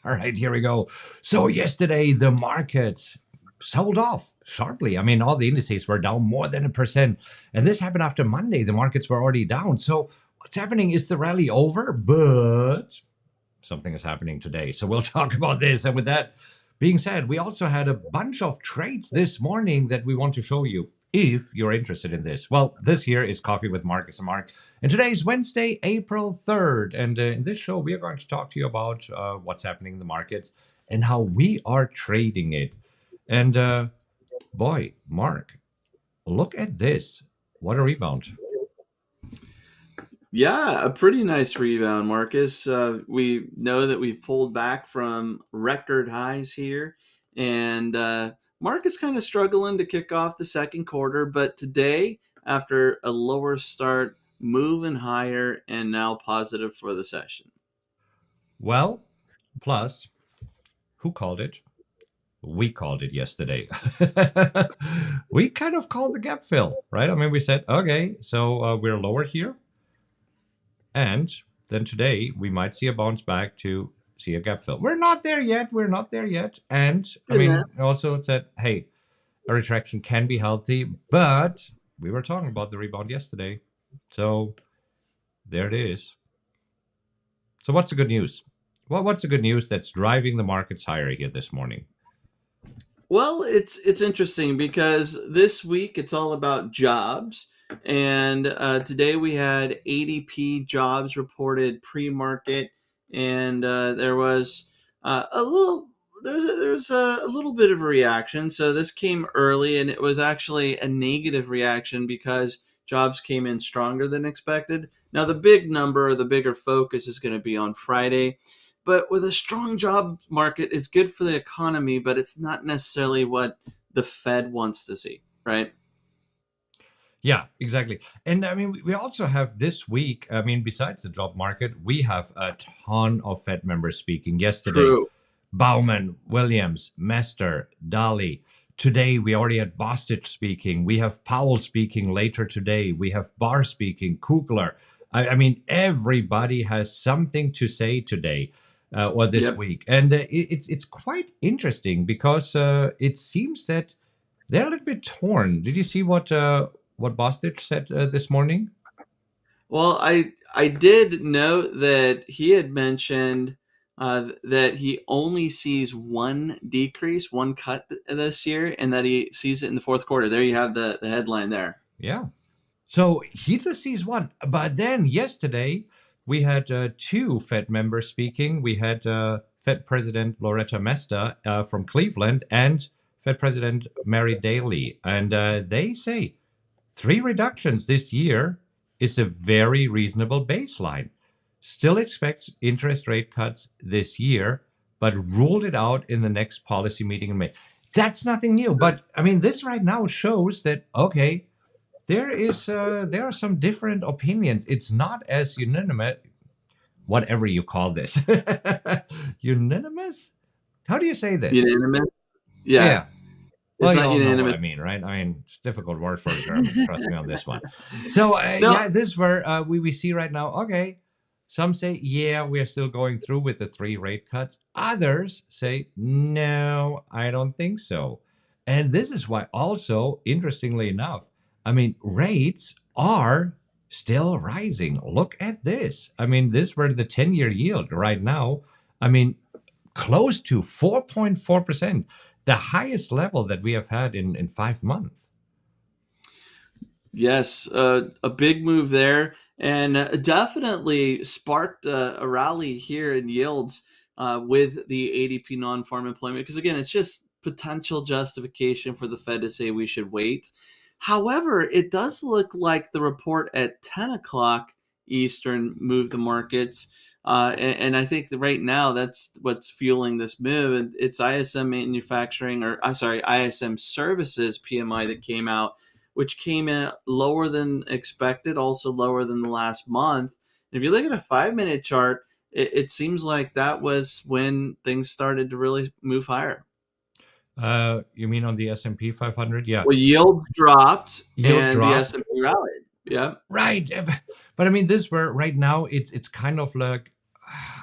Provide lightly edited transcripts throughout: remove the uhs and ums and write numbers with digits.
All right, here we go. So yesterday the markets sold off sharply. I mean, all the indices were down more than 1%. And this happened after Monday. The markets were already down. So what's happening? Is the rally over? But something is happening today. So we'll talk about this. And with that being said, we also had a bunch of trades this morning that we want to show you if you're interested in this. Well, this here is Coffee with Markus and Mark. And today is Wednesday, April 3rd. And in this show, we are going to talk to you about what's happening in the markets and how we are trading it. And boy, Mark, look at this. What a rebound. Yeah, a pretty nice rebound, Marcus. We know that we've pulled back from record highs here, and market's kind of struggling to kick off the second quarter. But today, after a lower start, moving higher and now positive for the session. Well, plus, who called it? We called it yesterday. We kind of called the gap fill, right? I mean, we said, okay, so we're lower here. And then today we might see a bounce back to see a gap fill. We're not there yet. We're not there yet. And I mean, also it said, hey, a retraction can be healthy, but we were talking about the rebound yesterday. So there it is. So what's the good news? Well, what's the good news that's driving the markets higher here this morning? Well, it's interesting because this week it's all about jobs, and today we had ADP jobs reported pre-market, and there was a little there's a little bit of a reaction. So this came early, and it was actually a negative reaction because jobs came in stronger than expected. Now the big number, the bigger focus is going to be on Friday. But with a strong job market, it's good for the economy, but it's not necessarily what the Fed wants to see, right? Yeah, exactly. And I mean, we also have this week, I mean, besides the job market, we have a ton of Fed members speaking yesterday. True. Bauman, Williams, Mester, Daly. Today, we already had Bostich speaking. We have Powell speaking later today. We have Barr speaking, Kugler. I mean, everybody has something to say today or this Yep. week. And it's quite interesting because it seems that they're a little bit torn. Did you see what Bostich said this morning? Well, I did note that he had mentioned that he only sees one decrease, one cut this year, and that he sees it in the fourth quarter. There you have the headline there. Yeah. So he just sees one. But then yesterday, we had two Fed members speaking. We had Fed President Loretta Mester from Cleveland and Fed President Mary Daly. And they say 3 reductions this year is a very reasonable baseline. Still expects interest rate cuts this year, but ruled it out in the next policy meeting in May. That's nothing new. But I mean, this right now shows that, okay, there are some different opinions. It's not as unanimous, whatever you call this. Unanimous? How do you say this? Unanimous? Yeah. Yeah. Well, It's you not all know what unanimous. I mean, right? I mean, it's a difficult word for a German. Trust me on this one. So, No, yeah, this is where we see right now, okay, some say, yeah, we are still going through with the 3 rate cuts. Others say, no, I don't think so. And this is why also, interestingly enough, I mean, rates are still rising. Look at this. I mean, this were the 10-year yield right now. I mean, close to 4.4%, the highest level that we have had in 5 months. yes, a big move there, and definitely sparked a rally here in yields with the ADP non-farm employment. Because again, it's just potential justification for the Fed to say we should wait. However, it does look like the report at 10 o'clock Eastern moved the markets. And I think that right now that's what's fueling this move. And it's ISM manufacturing, or I'm sorry, ISM services PMI that came out, which came in lower than expected, also lower than the last month. And if you look at a 5-minute chart, it seems like that was when things started to really move higher. You mean on the S&P 500? Yeah. Well, yield dropped Yield and the dropped. S&P rallied. Yeah. Right. But I mean, this where right now it's kind of like,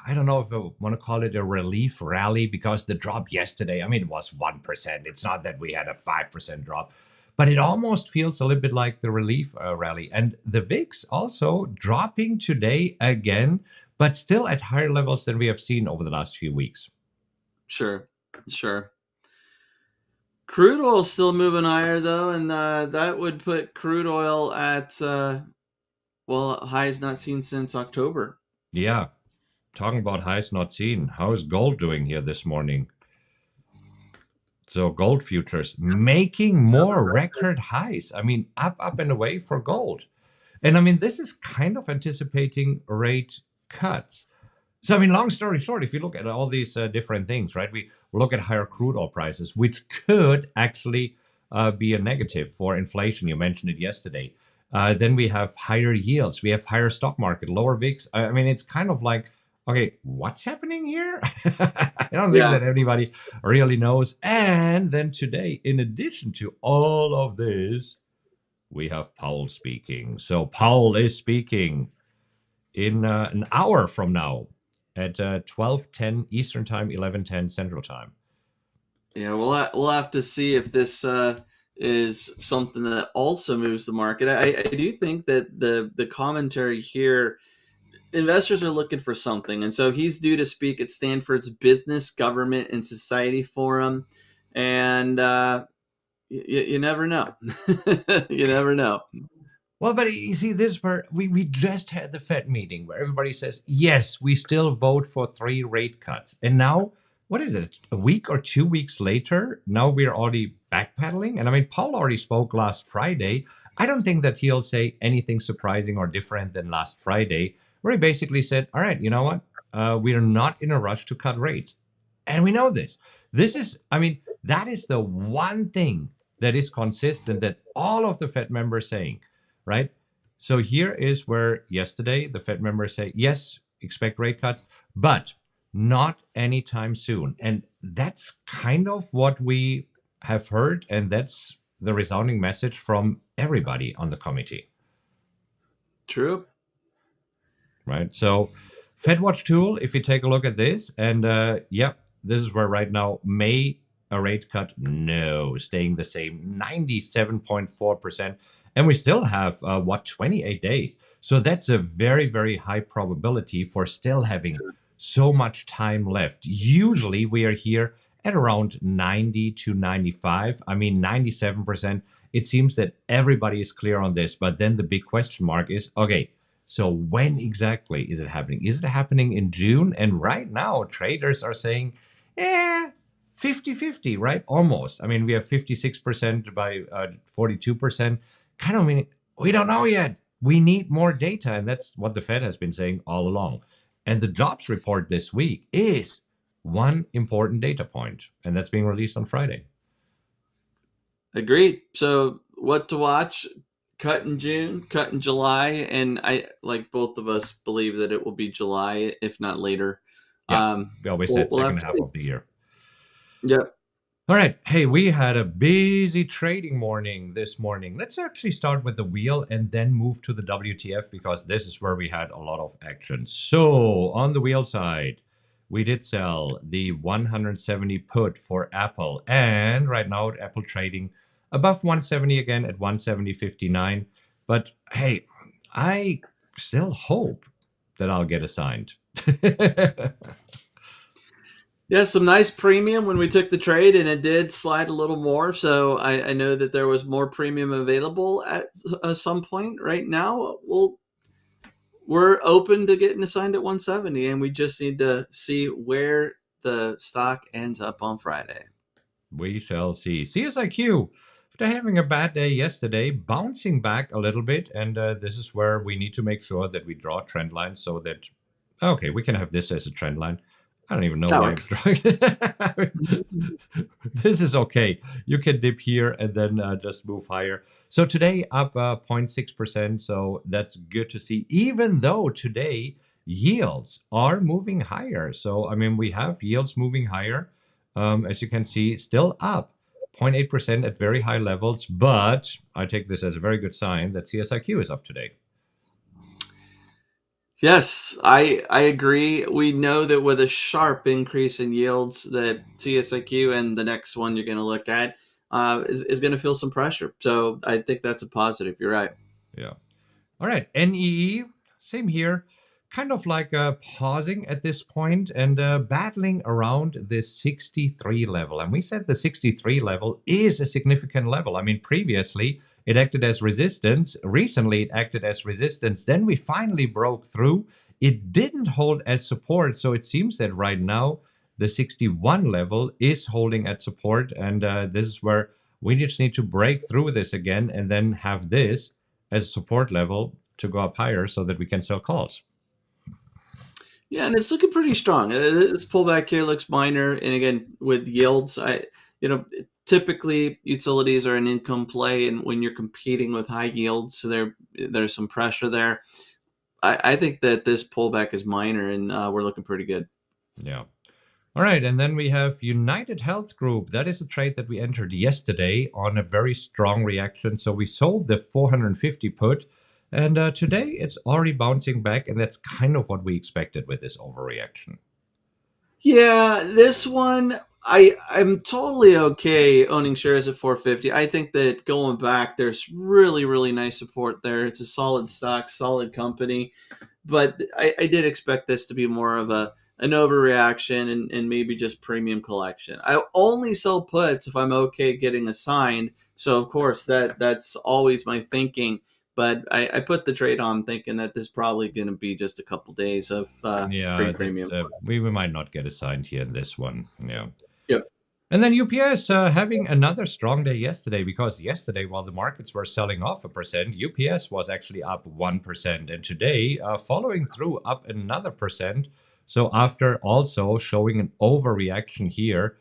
I don't know if I want to call it a relief rally because the drop yesterday, I mean, it was 1%. It's not that we had a 5% drop, but it almost feels a little bit like the relief rally. And the VIX also dropping today again, but still at higher levels than we have seen over the last few weeks. Sure. Crude oil still moving higher though, and that would put crude oil at highs not seen since October. Yeah, talking about highs not seen. How is gold doing here this morning? So gold futures making more record highs. I mean, up and away for gold. And I mean, this is kind of anticipating rate cuts. So, I mean, long story short, if you look at all these different things, right, we look at higher crude oil prices, which could actually be a negative for inflation. You mentioned it yesterday. Then we have higher yields. We have higher stock market, lower VIX. I mean, it's kind of like, okay, what's happening here? I don't think Yeah. that anybody really knows. And then today, in addition to all of this, we have Powell speaking. So Powell is speaking in an hour from now at 12:10 Eastern Time, 11:10 Central Time. Yeah, we'll have to see if this is something that also moves the market. I do think that the commentary here, investors are looking for something, and so he's due to speak at Stanford's Business, Government, and Society Forum, and you never know. You never know. Well, but you see, this where we just had the Fed meeting where everybody says, yes, we still vote for 3 rate cuts. And now, what is it, a week or 2 weeks later? Now we're already backpedaling. And I mean, Paul already spoke last Friday. I don't think that he'll say anything surprising or different than last Friday, where he basically said, all right, you know what? We are not in a rush to cut rates. And we know this. This is, I mean, that is the one thing that is consistent that all of the Fed members saying, right? So here is where yesterday the Fed members say, yes, expect rate cuts, but not anytime soon. And that's kind of what we have heard. And that's the resounding message from everybody on the committee, True. right? So FedWatch tool, if you take a look at this, and this is where right now, May a rate cut? No, staying the same, 97.4%. And we still have, 28 days. So that's a very, very high probability for still having so much time left. Usually we are here at around 90 to 95. I mean, 97%. It seems that everybody is clear on this. But then the big question mark is, okay, so when exactly is it happening? Is it happening in June? And right now, traders are saying, 50-50, right? Almost. I mean, we have 56% by 42%. Kind of meaning we don't know yet. We need more data. And that's what the Fed has been saying all along. And the jobs report this week is one important data point, and that's being released on Friday. Agreed. So what to watch? Cut in June, cut in July, and I like both of us believe that it will be July, if not later. Yeah, we always said We'll have second to half see. of the year. Yep. All right. Hey, we had a busy trading morning this morning. Let's actually start with the wheel and then move to the WTF because this is where we had a lot of action. So on the wheel side, we did sell the 170 put for Apple. And right now, Apple trading above 170 again at 170.59. But hey, I still hope that I'll get assigned. Yeah, some nice premium when we took the trade, and it did slide a little more. So I know that there was more premium available at some point. Right now, we're open to getting assigned at 170, and we just need to see where the stock ends up on Friday. We shall see. CSIQ, after having a bad day yesterday, bouncing back a little bit. And this is where we need to make sure that we draw a trend line so that, okay, we can have this as a trend line. I don't even know That why I'm works. drawing it. This is okay. You can dip here and then just move higher. So today up 0.6%. So that's good to see, even though today yields are moving higher. So, I mean, we have yields moving higher. As you can see, still up 0.8% at very high levels. But I take this as a very good sign that CSIQ is up today. Yes, I agree. We know that with a sharp increase in yields, that CSIQ and the next one you're going to look at is going to feel some pressure. So I think that's a positive. You're right. Yeah. All right, NEE, same here. Kind of like pausing at this point and battling around the 63 level. And we said the 63 level is a significant level. I mean, previously it acted as resistance. Recently it acted as resistance. Then we finally broke through. It didn't hold as support. So it seems that right now the 61 level is holding at support. And this is where we just need to break through this again and then have this as a support level to go up higher so that we can sell calls. Yeah, and it's looking pretty strong. This pullback here looks minor, and again with yields, you know typically utilities are an income play, and when you're competing with high yields, so there's some pressure there. I think that this pullback is minor, and we're looking pretty good. Yeah. All right. And then we have United Health Group. That is a trade that we entered yesterday on a very strong reaction. So we sold the 450 put. And today it's already bouncing back. And that's kind of what we expected with this overreaction. Yeah, this one I'm totally okay owning shares at 450. I think that going back, there's really nice support there. It's a solid stock, solid company, but I did expect this to be more of an overreaction and maybe just premium collection. I only sell puts if I'm okay getting assigned. So of course that's always my thinking. But I put the trade on thinking that this is probably going to be just a couple days of free Yeah, that premium. we might not get assigned here in this one. Yeah. Yep. And then UPS having another strong day yesterday, because yesterday, while the markets were selling off 1%, UPS was actually up 1%. And today, following through up another percent. So after also showing an overreaction here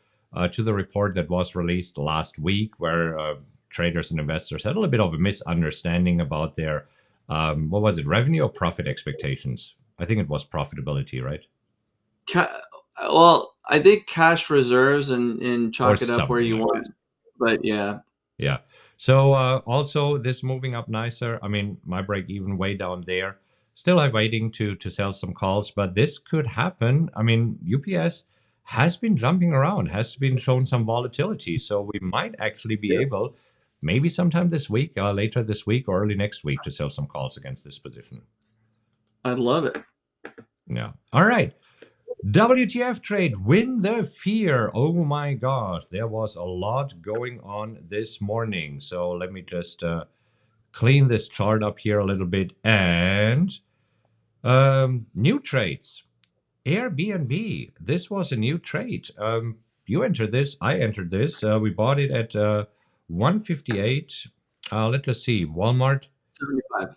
to the report that was released last week, where traders and investors had a little bit of a misunderstanding about their, what was it, revenue or profit expectations? I think it was profitability, right? Well, I think cash reserves and Or chalk it up where something you like that. want. But yeah, Yeah. So also this moving up nicer. I mean, my break even way down there. Still, I'm waiting to sell some calls, but this could happen. I mean, UPS has been jumping around, has been showing some volatility, so we might actually be yeah, able, maybe sometime this week, later this week or early next week, to sell some calls against this position. I'd love it. Yeah. All right. WTF trade, win the fear. Oh my gosh, there was a lot going on this morning. So let me just clean this chart up here a little bit. And new trades. Airbnb. This was a new trade. You entered this. I entered this. We bought it at 158. Let's see. Walmart. 75.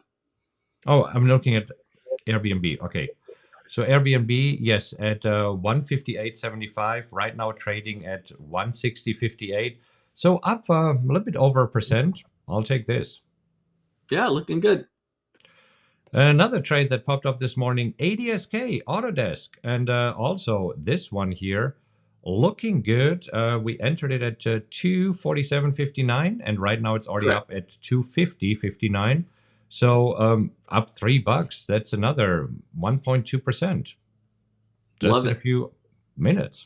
Oh, I'm looking at Airbnb. Okay. So Airbnb, yes, at 158.75. Right now trading at 160.58. So up a little bit over 1%. I'll take this. Yeah, looking good. Another trade that popped up this morning, ADSK, Autodesk. And also this one here, looking good. We entered it at 247.59, and right now it's already Correct. up at 250.59. So up $3. That's another 1.2%. Just Love in a it. few minutes.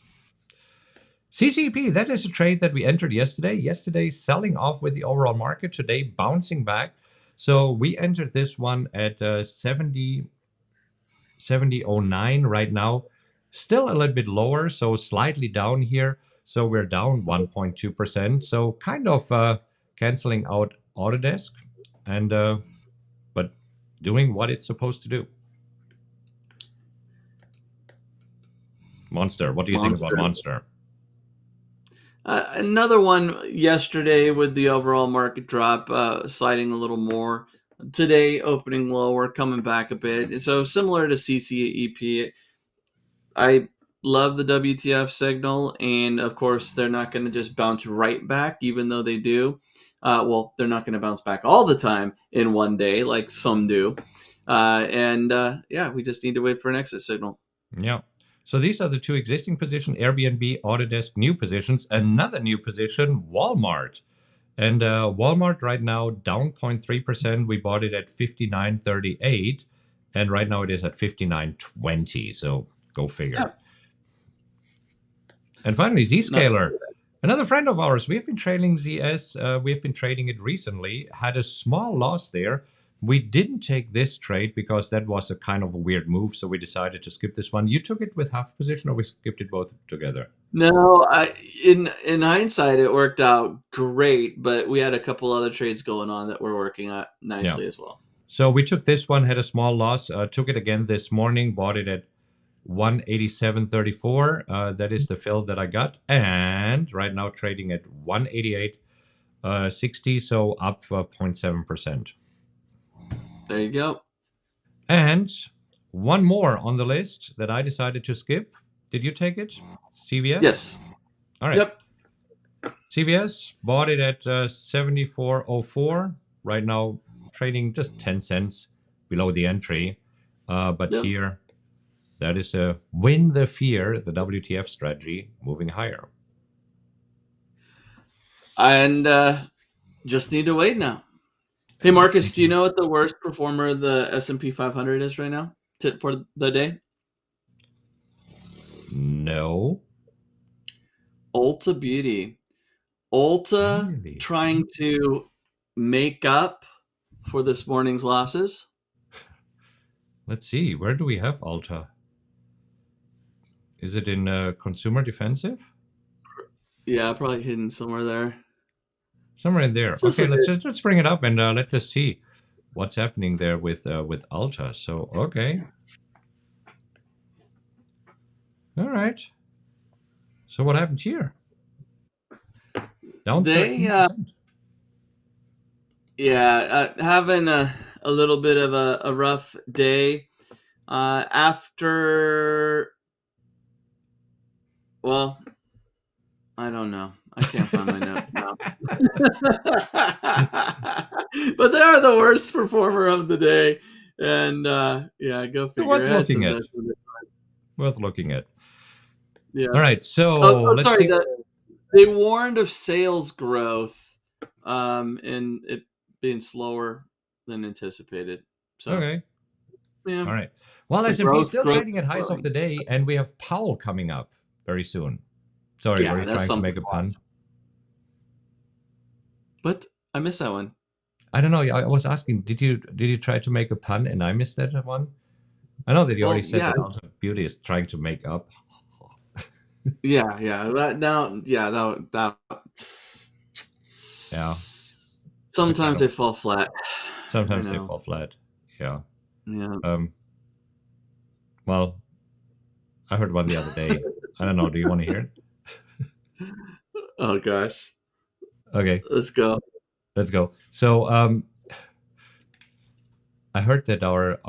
CCP, that is a trade that we entered yesterday. Yesterday, selling off with the overall market. Today, bouncing back. So we entered this one at 70.09 right now. Still a little bit lower, so slightly down here. So we're down 1.2%. So kind of canceling out Autodesk, and but doing what it's supposed to do. Monster, what do you think about Monster. Monster? Another one yesterday with the overall market drop, sliding a little more. Today, opening lower, coming back a bit. And so similar to CCEP, I love the WTF signal, and of course, they're not going to just bounce right back, even though they do. Well, they're not going to bounce back all the time in one day, like some do. Yeah, we just need to wait for an exit signal. Yeah. So these are the two existing positions, Airbnb, Autodesk, new positions. Another new position, Walmart. And Walmart right now down 0.3%. We bought it at 59.38. And right now it is at 59.20. So go figure. Yeah. And finally, Zscaler, another friend of ours. We've been trading ZS. We've been trading it recently. Had a small loss there. We didn't take this trade because that was a kind of a weird move. So we decided to skip this one. You took it with half position, or we skipped it both together? No, in hindsight, it worked out great, but we had a couple other trades going on that we're working on nicely as well. So we took this one, had a small loss, took it again this morning, bought it at 187.34. That is the fill that I got. And right now trading at 188.60, so up 0.7%. There you go. And one more on the list that I decided to skip. Did you take it? CVS? Yes. All right. Yep. CVS, bought it at 74.04. Right now trading just 10 cents below the entry. But here, that is a win the fear, the WTF strategy, moving higher. And just need to wait now. Hey, Marcus, do you know what the worst performer of the S&P 500 is right now for the day? No. Ulta Beauty. Ulta Really? trying to make up for this morning's losses. Let's see. Where do we have Ulta? Is it in consumer defensive? Yeah, probably hidden somewhere there. Somewhere in there. Okay, let's bring it up and let us see what's happening there with Ulta. So okay. All right. So what happened here? Down 13%. Having a little bit of a rough day. After, well, I don't know. I can't find my note now. But they are the worst performer of the day. And go figure. Worth looking at. Worth looking at. Yeah. All right. So let's sorry. see. They warned of sales growth, and it being slower than anticipated. So okay. Yeah. All right. Well, S&P still trading at highs of the day, and we have Powell coming up very soon. Sorry, were you trying to make a pun? What? I missed that one. I don't know. I was asking, did you try to make a pun and I missed that one? I know that you already said that Ulta Beauty is trying to make up. Yeah. Sometimes they fall flat. Sometimes they fall flat. Yeah. Yeah. Well, I heard one the other day. I don't know. Do you want to hear it? Oh gosh. Okay. Let's go. So I heard that our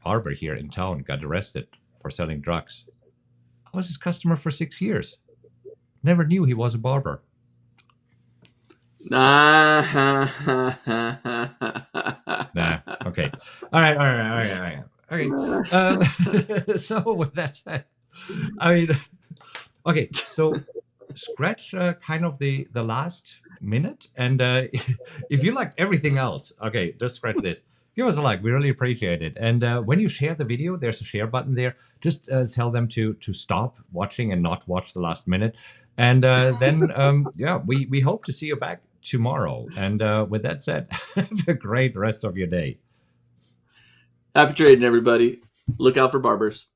barber here in town got arrested for selling drugs. I was his customer for 6 years. Never knew he was a barber. Nah. Okay. All right. Okay. So with that said, I mean, okay. So scratch kind of the last minute, and if you like everything else, okay, just scratch this. Give us a like. We really appreciate it. And when you share the video, there's a share button there. Just tell them to stop watching and not watch the last minute. And then, we hope to see you back tomorrow. And with that said, have a great rest of your day. Happy trading, everybody. Look out for barbers.